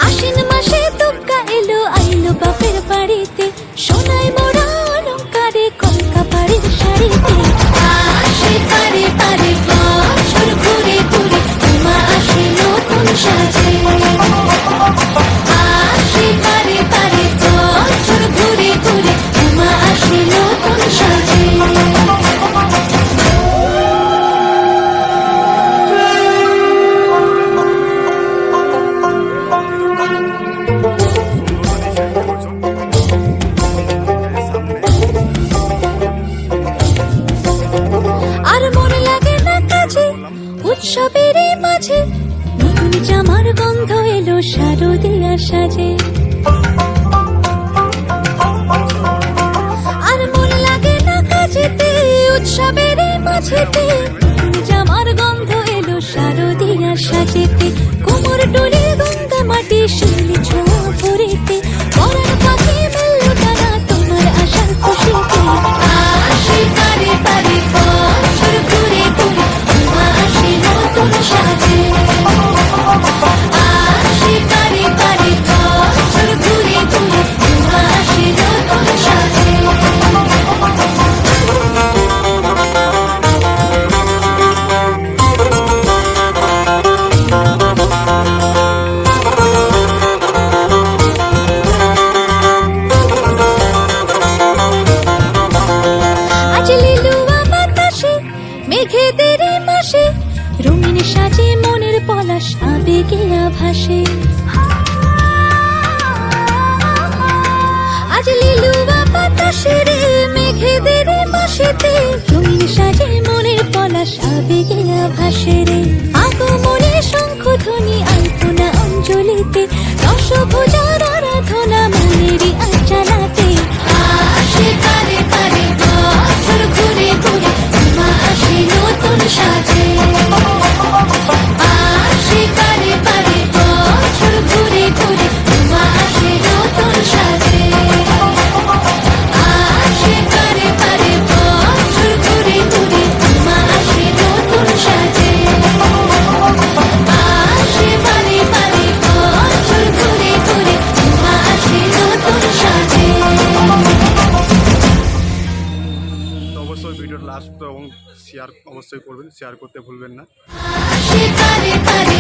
আশ্বিন মাসে দুগ্গা এলো আইলো বাপের বাড়িতে, সোনায় মোড়া অলংকারে কলকা বাড়ির শাড়িতে। আসে পারে পারে বছর ঘুরে ঘুরে উমা আসে নতুন সাজে। আসে পারে পারে বছর ঘুরে ঘুরে উমা আসে নতুন সাজে। উৎসবের মাঝে নতুন জামার গন্ধ এলো শারদিয়া সাজে। আর মন লাগে না কাজেতে, উৎসবের মাঝেতে নতুন জামার গন্ধ এলো শারদিয়া সাজেতে। কোমর ডোলে গঙ্গা মাটি শিলি ছোঁয়া ভরিতে, পরাণ পাখি মেললো টানা তোমার আশার খুশিতে। আসে পারে পারে বছর ঘুরে ঘুরে উমা আসে নতুন সাজে। আসে পারে পারে বছর ঘুরে ঘুরে উমা আসে নতুন সাজে। আজ লিলুয়া বাতাসে মেঘেদের মাসে রঙিন সাজে মনের পলাশ আবেগে আভাসে। আজ লিলুয়া বাতাসে রে মেঘেদের মাসেতে রঙিন সাজে মনের পলাশ আবেগে আভাসে রে। আগমনে শঙ্খ ধ্বনি আলপনা অঞ্জলিতে, দশভুজার আরাধনা মনেরই আঞ্চলাতে। আসে পারে পারে বছর ঘুরে ঘুরে উমা আসে নতুন সাজে। আসে পারে পারে বছর ঘুরে ঘুরে উমা আসে নতুন সাজে। আসে পারে পারে বছর ঘুরে ঘুরে উমা আসে নতুন সাজে। আসে পারে পারে বছর ঘুরে ঘুরে উমা আসে নতুন সাজে। অবশ্যই ভিডিওর লাস্ট এবং শেয়ার অবশ্যই করবেন, শেয়ার করতে ভুলবেন না। আসে পারে পারে